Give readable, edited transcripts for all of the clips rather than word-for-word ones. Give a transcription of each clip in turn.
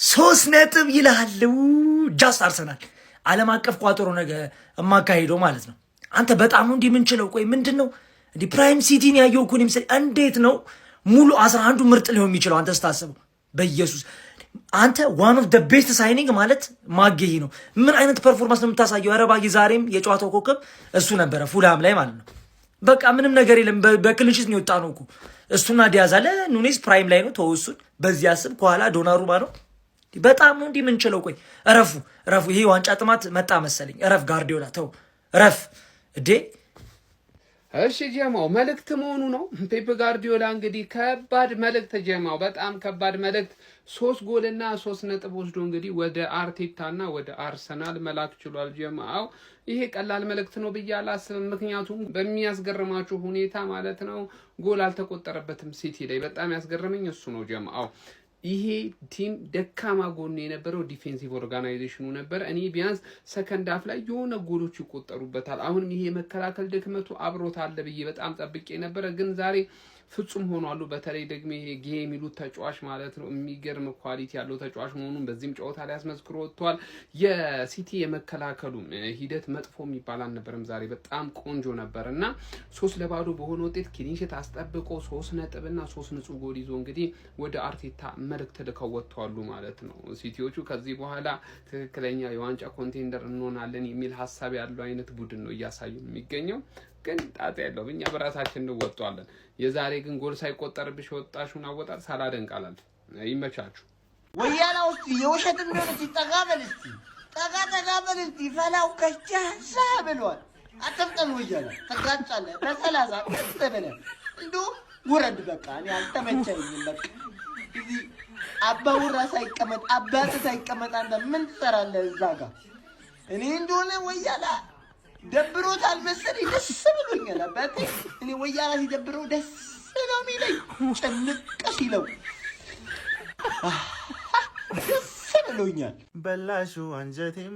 ሶስት ነጥብ ይላል ጃስ አርሰናል ዓለም አቀፍ ቋጠሮ ነገ የማካሄደው ማለት ነው። አንተ በጣም ነው እንዲህ የምንችለው። ቆይ ምንድን ነው እንዲህ ፕራይም ሲቲን ያየው እኮ ነው። እንዴት ነው ሙሉ 11ዱ ምርጥ ሊሆን የሚችለው? አንተ ስታስበው በኢየሱስ አንተ ዋን ኦፍ ደ ቤስት ሳይኒንግ ማለት ማገይ ነው። ምን አይነት ፐርፎርማንስ ነው የምታሳየው? ኧረ ባጊ ዛሬም የጨዋታው ኮከብ እሱ ነበረ ፉልሃም ላይ ማለት ነው። በቃ ምንም ነገር የለም። በክልሽት ነው የወጣ ነው እኮ እሱና ዲያዝ አለ። ኑኔዝ ፕራይም ላይ ነው ተወሱን። በዚህ አስብ ከኋላ ዶናሩማ ነው። በጣም ነው እንዲህ የምንችለው። ቆይ እረፉ። ይሄ ዋንጫ ጥማት መጣ መሰለኝ። እረፍ ጋርዲዮላ ተው እረፍ እዴ። እሺ ጀማው መልእክት መሆኑ ነው። ፔፕ ጋርዲዮላ እንግዲህ ከባድ መልእክት ጀማው፣ በጣም ከባድ መልእክት 3 ጎልና 3 ነጥብ ወስዶ እንግዲህ ወደ አርቴታና ወደ አርሰናል መላክ ችሏል ጀማው። ይሄ ቀላል መልእክት ነው ብዬ አላስብም። ምክንያቱም በሚያስገርማችሁ ሁኔታ ማለት ነው ጎል አልተቆጠረበትም ሲቲ ላይ። በጣም ያስገረመኝ እሱ ነው ጀማው። ይሄ ቲም ደካማ ጎን የነበረው ዲፌንሲቭ ኦርጋናይዜሽኑ ነበር። እኔ ቢያንስ ሰከንድ ሃፍ ላይ የሆነ ጎሎች ይቆጠሩበታል፣ አሁንም ይሄ የመከላከል ድክመቱ አብሮት አለ ብዬ በጣም ጠብቄ ነበረ። ግን ዛሬ ፍጹም ሆኗሉ። በተለይ ደግሞ ይሄ ጌ የሚሉት ተጫዋች ማለት ነው የሚገርም ኳሊቲ ያለው ተጫዋች መሆኑን በዚህም ጨዋታ ላይ አስመስክሮ ወጥቷል። የሲቲ የመከላከሉ ሂደት መጥፎ የሚባል አልነበረም። ዛሬ በጣም ቆንጆ ነበር እና 3-0 በሆነ ውጤት ክሊንሺት አስጠብቆ 3 ነጥብና 3 ንጹህ ጎል ይዞ እንግዲህ ወደ አርቴታ መልእክት ልከው ወጥተዋል ማለት ነው። ሲቲዎቹ ከዚህ በኋላ ትክክለኛ የዋንጫ ኮንቴንደር እንሆናለን የሚል ሀሳብ ያለው አይነት ቡድን ነው እያሳዩ የሚገኘው። ግን ጣጣ ያለው እኛ በራሳችን እንወጣለን። የዛሬ ግን ጎል ሳይቆጠርብሽ ወጣሽውን አወጣጥ ሳላደንቃላል። ይመቻችሁ። ወያላ ውስጥ የውሸት እንደሆነ ሲጠጋበል እስቲ ፈላው ከቻሳ ብሏል። አትፍጠን ወያላ ተጋጫለህ በሰላሳ ተበለ እንዶ ውረድ በቃ እኔ አልተመቸኝም። በቃ እዚህ አባውራ ሳይቀመጥ አባት ሳይቀመጥ አንተ ምን ትሰራለህ እዛ ጋር? እኔ እንደሆነ ወያላ ደብሮታል መሰለኝ። ደስ ብሎኛል አባቴ። እኔ ወያላ ሲደብረው ደስ ነው የሚለኝ፣ ጭንቅ ሲለው ደስ ብሎኛል። በላሽው አንጀቴን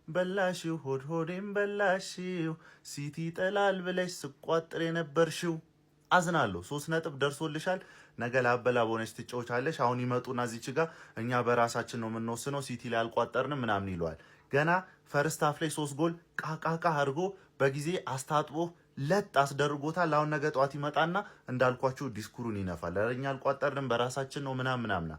በላሽው ሆዴን በላሽው ሲቲ ጠላል ብለሽ ስቋጥር የነበርሽው። አዝናለሁ። 3 ነጥብ ደርሶልሻል። ነገ ላበላ በሆነች ትጫወቻለሽ። አሁን ይመጡና እዚች ጋር እኛ በራሳችን ነው የምንወስነው ሲቲ ላይ አልቋጠርንም ምናምን ይለዋል። ገና ፈርስት ሃፍ ላይ 3 ጎል ቃቃቃ አድርጎ በጊዜ አስታጥቦ ለጥ አስደርጎታል። አሁን ነገ ጠዋት ይመጣና እንዳልኳችሁ ዲስኩሩን ይነፋል። እኛ አልቋጠርንም በራሳችን ነው ምናምን።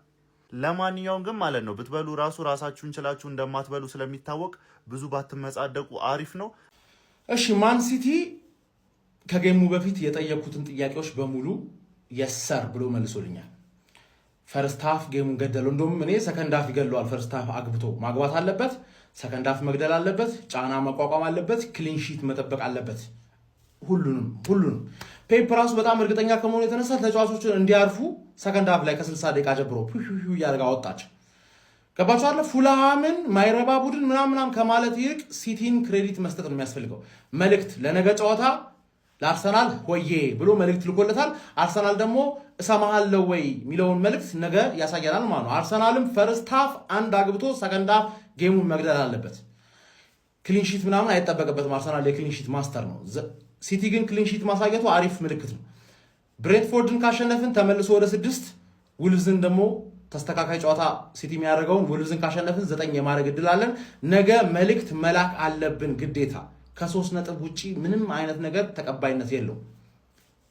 ለማንኛውም ግን ማለት ነው ብትበሉ ራሳችሁን ችላችሁ እንደማትበሉ ስለሚታወቅ ብዙ ባትመጻደቁ አሪፍ ነው። እሺ ማን ሲቲ ከጌሙ በፊት የጠየቁትን ጥያቄዎች በሙሉ የሰር ብሎ መልሶልኛል። ፈርስት ሃፍ ጌሙን ገደለው። እንደውም እኔ ሰከንድ ሃፍ ይገለዋል። ፈርስት ሃፍ አግብቶ ማግባት አለበት፣ ሰከንድ ሃፍ መግደል አለበት፣ ጫና መቋቋም አለበት፣ ክሊን ሺት መጠበቅ አለበት። ሁሉንም ፔፕ ራሱ በጣም እርግጠኛ ከመሆኑ የተነሳ ተጫዋቾችን እንዲያርፉ ሰከንድ ሃፍ ላይ ከ60 ደቂቃ ጀምሮ እያደረገ አወጣቸው። ገባችሁ አይደል? ፉልሃምን ማይረባ ቡድን ምናምን ከማለት ይልቅ ሲቲን ክሬዲት መስጠት ነው የሚያስፈልገው። መልእክት ለነገ ጨዋታ ለአርሰናል ሆዬ ብሎ መልእክት ልኮለታል። አርሰናል ደግሞ እሰማሃለሁ ወይ የሚለውን መልእክት ነገ ያሳየናል ማለት ነው። አርሰናልም ፈርስት ሃፍ አንድ አግብቶ ሰከንድ ሃፍ ጌሙን መግደል አለበት። ክሊንሺት ምናምን አይጠበቅበትም። አርሰናል የክሊንሺት ማስተር ነው። ሲቲ ግን ክሊንሺት ማሳየቱ አሪፍ ምልክት ነው። ብሬንትፎርድን ካሸነፍን ተመልሶ ወደ 6፣ ውልቭዝን ደግሞ ተስተካካይ ጨዋታ ሲቲ የሚያደርገውን ውልቭዝን ካሸነፍን 9 የማድረግ እድል አለን። ነገ መልእክት መላክ አለብን ግዴታ። ከ3 ነጥብ ውጪ ምንም አይነት ነገር ተቀባይነት የለው።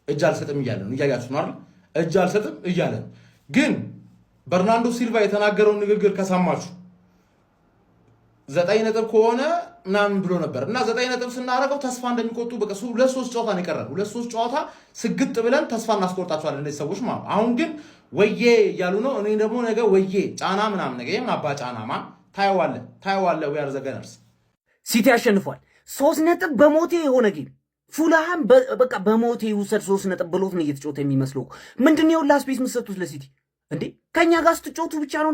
እጅ አልሰጥም እያለ ነው። እያያችሁ ነው አይደል? እጅ አልሰጥም እያለ ነው። ግን በርናንዶ ሲልቫ የተናገረውን ንግግር ከሰማችሁ 9 ነጥብ ከሆነ ምናምን ብሎ ነበር እና 9 ነጥብ ስናደርገው ተስፋ እንደሚቆጡ በቃ 2-3 ጨዋታ ነው የቀረን። 2-3 ጨዋታ ስግጥ ብለን ተስፋ እናስቆርጣቸዋለን እነዚህ ሰዎች ማለት። አሁን ግን ወዬ እያሉ ነው። እኔ ደግሞ ነገ ወዬ ጫና ምናምን ነገር የምን አባ ጫና ማን ታየዋለህ። ዊ አር ዘ ገነርስ። ሲቲ አሸንፏል። 3 ነጥብ በሞቴ የሆነ ጌም ፉልሃም በቃ በሞቴ ይውሰድ 3 ነጥብ ብሎት ነው እየተጫወተ የሚመስለው። ምንድነው የሁላ ስፔስ የምትሰጡት ለሲቲ እንዴ? ከኛ ጋር ስትጫወቱ ብቻ ነው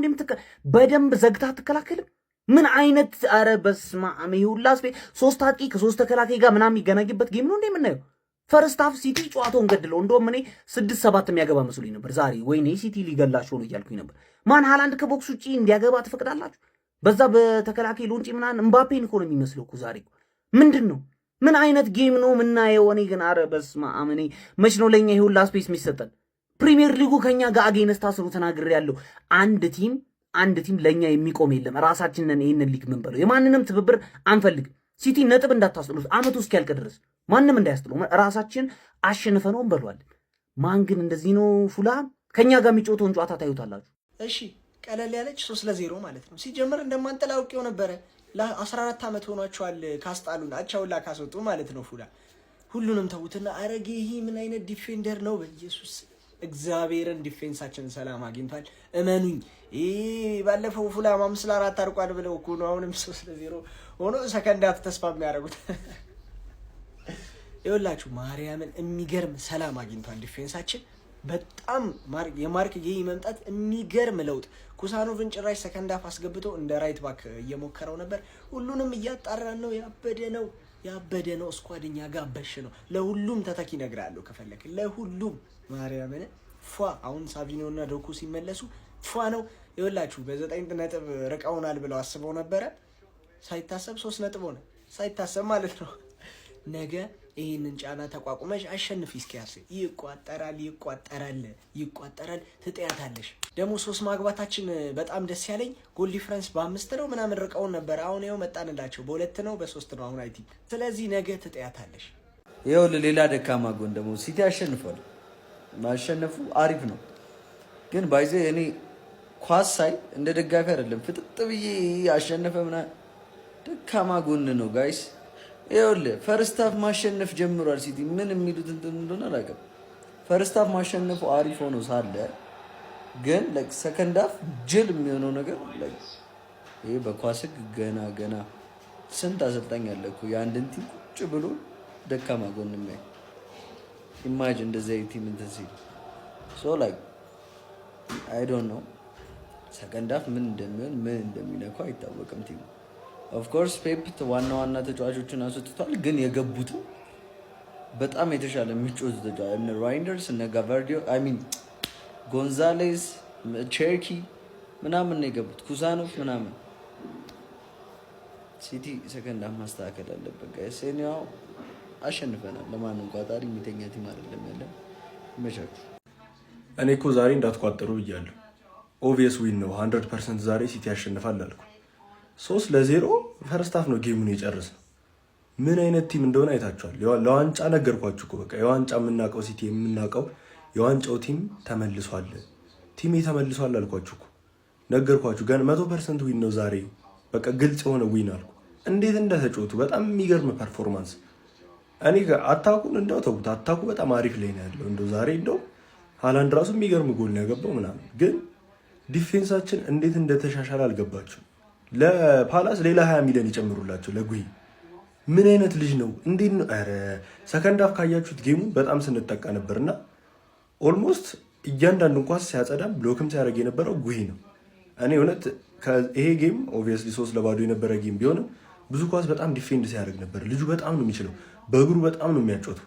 በደንብ ዘግታ አትከላከልም? ምን አይነት አረ በስመ አብ! ይሁላ ስፔስ 3 አጥቂ ከ3 ተከላካይ ጋር ምናምን የሚገናኝበት ጌም ነው እንዴ የምናየው? ፈርስት ሃፍ ሲቲ ጨዋታውን ገድለው እንደውም እኔ 6-7 የሚያገባ መስሎኝ ነበር ዛሬ። ወይኔ ሲቲ ሊገላቸው ነው እያልኩኝ ነበር። ማን ሃላንድ ከቦክስ ውጪ እንዲያገባ ትፈቅዳላችሁ? በዛ በተከላካይ ሎንጪ ምናምን እምባፔን እኮ ነው የሚመስለው እኮ ዛሬ። ምንድን ነው ምን አይነት ጌም ነው የምናየው? እኔ ግን አረ በስመ አብ! እኔ መች ነው ለኛ ይሁላ ስፔስ የሚሰጠን? ፕሪሚየር ሊጉ ከኛ ጋር አጌንስት አስሩ ተናግሬያለሁ። አንድ ቲም ለኛ የሚቆም የለም። ራሳችንን ይሄንን ሊግ ምን በለው የማንንም ትብብር አንፈልግ። ሲቲ ነጥብ እንዳታስጥሉት አመቱ እስኪያልቅ ድረስ ማንም እንዳያስጥሉ ራሳችን አሸንፈነው እንበሏለን። ማን ግን እንደዚህ ነው ፉላም ከኛ ጋር የሚጮተውን ጨዋታ ታዩታላችሁ። እሺ ቀለል ያለች 3-0 ማለት ነው። ሲጀመር እንደማንጠላ አውቄው ነበረ። ለ14 ዓመት ሆኗቸዋል ካስጣሉን አቻውላ ካስወጡ ማለት ነው። ፉላ ሁሉንም ተውትና አረጌ ይሄ ምን አይነት ዲፌንደር ነው? በኢየሱስ እግዚአብሔርን ዲፌንሳችንን ሰላም አግኝቷል። እመኑኝ። ባለፈው ፉላ 5-4 አርቋል ብለው እኮ ነው አሁንም 3-0 ሆኖ ሰከንድ ሃፍ ተስፋ የሚያደርጉት። ይኸውላችሁ ማርያምን የሚገርም ሰላም አግኝቷል ዲፌንሳችን። በጣም የማርክ ጌይ መምጣት የሚገርም ለውጥ። ኩሳኖቭን ጭራሽ ሰከንድ ሃፍ አስገብቶ እንደ ራይት ባክ እየሞከረው ነበር። ሁሉንም እያጣራን ነው። ያበደ ነው። ስኳድኛ ጋር በሽ ነው። ለሁሉም ተተኪ እነግርሃለሁ ከፈለክ ለሁሉም ማርያምን ፏ። አሁን ሳቪኒዮና ዶኩ ሲመለሱ ፏ ነው። ይኸውላችሁ በ9 ነጥብ ርቀውናል ብለው አስበው ነበረ። ሳይታሰብ 3 ነጥብ ሆነ። ሳይታሰብ ማለት ነው። ነገ ይህንን ጫና ተቋቁመሽ አሸንፊ። እስኪያስ ይቋጠራል። ትጥያታለሽ። ደግሞ 3 ማግባታችን በጣም ደስ ያለኝ ጎል ዲፍረንስ በ5 ነው ምናምን ርቀውን ነበር። አሁን ይኸው መጣንላቸው። በ2 ነው በ3 ነው አሁን አይ ቲንክ። ስለዚህ ነገ ትጥያታለሽ። ይኸውልህ ሌላ ደካማ ጎን ደግሞ ሲቲ አሸንፏል። ማሸነፉ አሪፍ ነው፣ ግን ባይዘ እኔ ኳስ ሳይ እንደ ደጋፊ አይደለም ፍጥጥ ብዬ አሸነፈ ምናምን ደካማ ጎን ነው ጋይስ። ይኸውልህ ፈርስት ሃፍ ማሸነፍ ጀምሯል ሲቲ። ምን የሚሉት እንትን እንደሆነ አላውቅም። ፈርስት ሃፍ ማሸነፉ አሪፍ ሆኖ ሳለ ግን ሰከንድ ሃፍ ጅል የሚሆነው ነገር ይሄ በኳስ ህግ ገና ስንት አሰልጣኝ አለ እኮ የአንድን ቲም ቁጭ ብሎ ደካማ ጎን የሚያይ ኢማጅን እንደዚህ ቲም እንትን ሲል አይ ዶንት ኖ ሰከንድ ሃፍ ምን እንደሚሆን ምን እንደሚነካው አይታወቅም ቲሙ። ኦፍኮርስ ፔፕ ዋና ተጫዋቾችን አስወጥቷል፣ ግን የገቡት በጣም የተሻለ የሚጮቱ ተጫዋቾች እነ ራይንደርስ እነ ጋቫርዲዮ ጎንዛሌስ ቼርኪ ምናምን ነው የገቡት፣ ኩሳኖፍ ምናምን። ሲቲ ሰከንድ ሃፍ ማስተካከል አለበት ጋይስ። እኛው አሸንፈናል። ለማንም ቋጣሪ የሚተኛ ቲም አይደለም ያለን። ይመቻችሁ። እኔ እኮ ዛሬ እንዳትቋጠሩ ብያለሁ። ኦብቪየስ ዊን ነው 100% ዛሬ ሲቲ ያሸንፋል አልኩ። 3-0 ፈርስት ሃፍ ነው ጌሙን የጨረስነው። ምን አይነት ቲም እንደሆነ አይታችኋል። ለዋንጫ ነገርኳችሁ እኮ በቃ የዋንጫ የምናውቀው ሲቲ የምናውቀው የዋንጫው ቲም ተመልሷል። ቲም ተመልሷል አልኳችሁ እኮ ነገርኳችሁ። ገና 100% ዊን ነው ዛሬ። በቃ ግልጽ የሆነ ዊን አልኩ። እንዴት እንደተጫወቱ በጣም የሚገርም ፐርፎርማንስ። እኔ አታኩን እንደው ተውት። አታኩ በጣም አሪፍ ላይ ነው ያለው። እንደው ዛሬ እንደው ሃላንድ ራሱ የሚገርም ጎል ነው ያገባው ምናምን። ግን ዲፌንሳችን እንዴት እንደተሻሻለ አልገባችሁ። ለፓላስ ሌላ 20 ሚሊዮን ይጨምሩላቸው ለጉይ። ምን አይነት ልጅ ነው? እንዴት ነው? ኧረ ሰከንድ ሃፍ ካያችሁት ጌሙን በጣም ስንጠቃ ነበርና ኦልሞስት እያንዳንዱን ኳስ ሲያጸዳም ብሎክም ሲያደርግ የነበረው ጉይ ነው። እኔ እውነት ይሄ ጌም ኦብቪየስሊ 3-0 የነበረ ጌም ቢሆንም ብዙ ኳስ በጣም ዲፌንድ ሲያደርግ ነበር። ልጁ በጣም ነው የሚችለው፣ በእግሩ በጣም ነው የሚያጮቱ።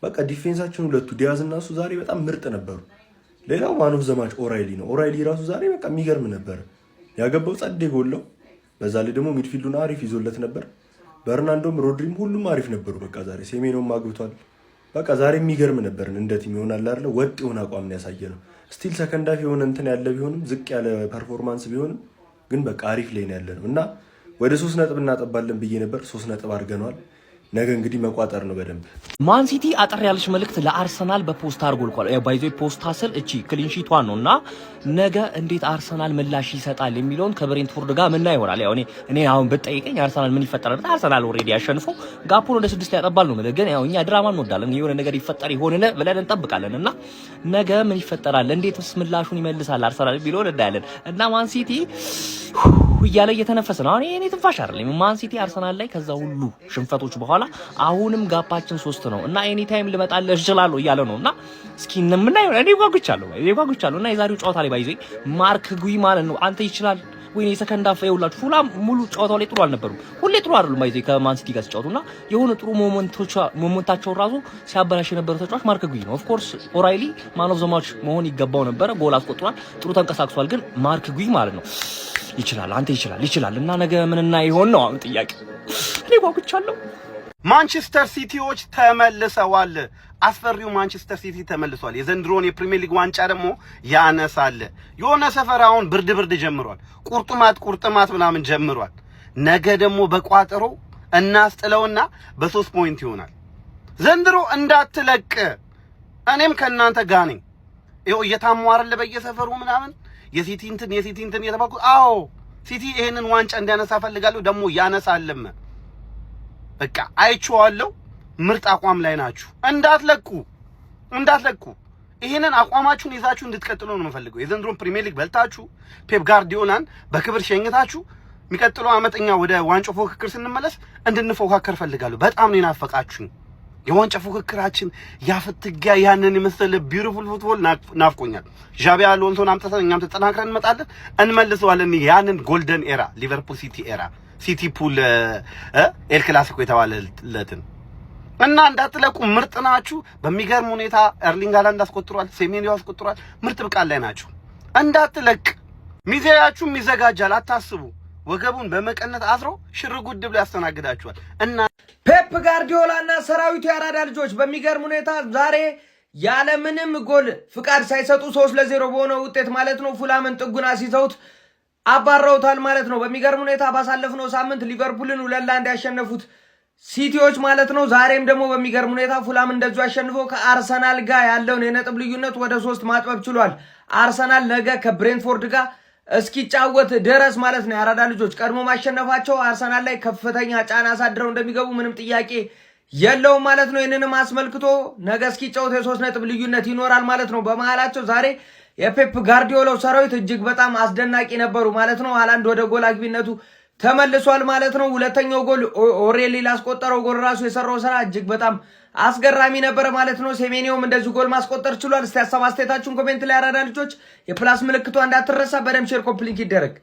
በቃ ዲፌንሳችን ሁለቱ ዲያዝ እና እሱ ዛሬ በጣም ምርጥ ነበሩ። ሌላው ማን ኦፍ ዘ ማች ኦራይሊ ነው። ኦራይሊ ራሱ ዛሬ በቃ የሚገርም ነበር ያገባው፣ ጸዴ ጎለው። በዛ ላይ ደግሞ ሚድፊልዱን አሪፍ ይዞለት ነበር። በርናንዶም ሮድሪም ሁሉም አሪፍ ነበሩ። በቃ ዛሬ ሴሜኖም አግብቷል። በቃ ዛሬ የሚገርም ነበርን። እንደ ቲም ይሆናል አይደል? ወጥ የሆነ አቋም ነው ያሳየ ነው። ስቲል ሰከንድ ሃፍ የሆነ እንትን ያለ ቢሆንም ዝቅ ያለ ፐርፎርማንስ ቢሆንም ግን በቃ አሪፍ ላይ ነው ያለ ነው እና ወደ 3 ነጥብ እናጠባለን ብዬ ነበር። 3 ነጥብ አድርገናል። ነገ እንግዲህ መቋጠር ነው በደንብ። ማን ሲቲ አጠር ያለች መልእክት ለአርሰናል በፖስታ አርጎልኳል። ባይዞ ፖስታ ስል እቺ ክሊንሺቷን ነውና ነገ እንዴት አርሰናል ምላሽ ይሰጣል የሚለውን ከብሬንትፎርድ ጋር ምን ይሆናል። ያው እኔ አሁን ብትጠይቀኝ አርሰናል ምን ይፈጠራል? አርሰናል ኦሬዲ ያሸንፎ ጋፑን ወደ 6 ያጠባል ነው ማለት። ግን ያው እኛ ድራማ እንወዳለን። የሆነ ነገር ይፈጠር ይሆንነ ብለን እንጠብቃለን እና ነገ ምን ይፈጠራል፣ እንዴትስ ምላሹን ይመልሳል አርሰናል ቢሎን እንዳያለን እና ማን ሲቲ እያለ እየተነፈሰ ነው። አሁን እኔ ትንፋሽ አይደለም ማን ሲቲ አርሰናል ላይ ከዛ ሁሉ ሽንፈቶች በኋላ አሁንም ጋፓችን 3 ነው እና ኤኒ ታይም ልመጣልህ እችላለሁ እያለ ነውና እስኪ ምን አይሆን እኔ ጓጉቻለሁ እና የዛሬው ጨዋታ ላይ ባይዘይ ማርክ ጉይ ማለት ነው አንተ ይችላል ወይ የሰከንድ ሃፍ ይውላችሁ ፉላም ሙሉ ጨዋታው ላይ ጥሩ አልነበሩም። ሁሌ ጥሩ አይደሉም ባይዘይ ከማን ሲቲ ጋር ሲጫወቱና የሆነ ጥሩ ሞመንታቸው ራሱ ሲያበላሽ የነበረው ተጫዋች ማርክ ጉይ ነው። ኦፍ ኮርስ ኦራይሊ ማን ኦፍ ዘ ማች መሆን ይገባው ነበረ። ጎል አስቆጥሯል፣ ጥሩ ተንቀሳቅሷል። ግን ማርክ ጉይ ማለት ነው ይችላል፣ አንተ ይችላል እና ነገ ምንና ይሆን ነው አሁን ጥያቄ። እኔ ጓጉቻለሁ። ማንቸስተር ሲቲዎች ተመልሰዋል። አስፈሪው ማንቸስተር ሲቲ ተመልሷል። የዘንድሮን የፕሪሚየር ሊግ ዋንጫ ደግሞ ያነሳል። የሆነ ሰፈር አሁን ብርድ ጀምሯል። ቁርጥማት ምናምን ጀምሯል። ነገ ደግሞ በቋጠሮ እናስጥለውና በ3 ፖይንት ይሆናል። ዘንድሮ እንዳትለቅ። እኔም ከእናንተ ጋር ነኝ። ይኸው እየታሙ አይደል በየሰፈሩ ምናምን የሲቲ እንትን የተባልኩት። አዎ ሲቲ ይሄንን ዋንጫ እንዲያነሳ ፈልጋለሁ። ደግሞ ያነሳልም። በቃ አይቼዋለሁ። ምርጥ አቋም ላይ ናችሁ። እንዳትለቁ። ይሄንን አቋማችሁን ይዛችሁ እንድትቀጥሉ ነው የምፈልገው። የዘንድሮን ፕሪሚየር ሊግ በልታችሁ ፔፕ ጋርዲዮላን በክብር ሸኝታችሁ የሚቀጥለው ዓመተኛ ወደ ዋንጫ ፉክክር ስንመለስ እንድንፎካከር ፈልጋለሁ። በጣም ነው የናፈቃችሁኝ። የዋንጫ ፉክክራችን ያፍትጋ ያንን የመሰለ ቢዩቲፉል ፉትቦል ናፍቆኛል። ዣቢ አሎንሶን አምጥተን እኛም ተጠናክረን እንመልሰዋለን። ያንን ጎልደን ኤራ ሊቨርፑል ሲቲ ኤራ ሲቲ ፑል ኤል ክላሲኮ የተባለለትን እና እንዳትለቁ። ምርጥ ናችሁ። በሚገርም ሁኔታ ኤርሊንግ ሃላንድ አስቆጥሯል፣ ሴሜንዮ አስቆጥሯል። ምርጥ ብቃት ላይ ናችሁ። እንዳትለቅ። ሚዜያችሁም ይዘጋጃል፣ አታስቡ። ወገቡን በመቀነት አስሮ ሽርጉድ ብሎ ያስተናግዳችኋል። እና ፔፕ ጋርዲዮላ እና ሰራዊቱ ያራዳ ልጆች በሚገርም ሁኔታ ዛሬ ያለምንም ጎል ፍቃድ ሳይሰጡ 3-0 በሆነ ውጤት ማለት ነው ፉላምን ጥጉን አስይዘውት አባረውታል ማለት ነው። በሚገርም ሁኔታ ባሳለፍነው ሳምንት ሊቨርፑልን 2-1 ያሸነፉት ሲቲዎች ማለት ነው ዛሬም ደግሞ በሚገርም ሁኔታ ፉላም እንደዚሁ አሸንፎ ከአርሰናል ጋር ያለውን የነጥብ ልዩነት ወደ 3 ማጥበብ ችሏል። አርሰናል ነገ ከብሬንትፎርድ ጋር እስኪጫወት ድረስ ማለት ነው ያራዳ ልጆች ቀድሞ ማሸነፋቸው አርሰናል ላይ ከፍተኛ ጫና አሳድረው እንደሚገቡ ምንም ጥያቄ የለውም ማለት ነው። ይህንንም አስመልክቶ ነገ እስኪጫወት የ3 ነጥብ ልዩነት ይኖራል ማለት ነው በመሃላቸው። ዛሬ የፔፕ ጋርዲዮላው ሰራዊት እጅግ በጣም አስደናቂ ነበሩ ማለት ነው። ሃላንድ ወደ ጎል አግቢነቱ ተመልሷል ማለት ነው። ሁለተኛው ጎል ኦሬሊ ላስቆጠረው ጎል ራሱ የሰራው ስራ እጅግ በጣም አስገራሚ ነበር ማለት ነው። ሴሜኒዮም እንደዚህ ጎል ማስቆጠር ችሏል። እስቲ ሀሳብ አስተያየታችሁን ኮሜንት ላይ ያራዳ ልጆች፣ የፕላስ ምልክቷ እንዳትረሳ። በደም ሼር ኮምፕሊት ይደረግ።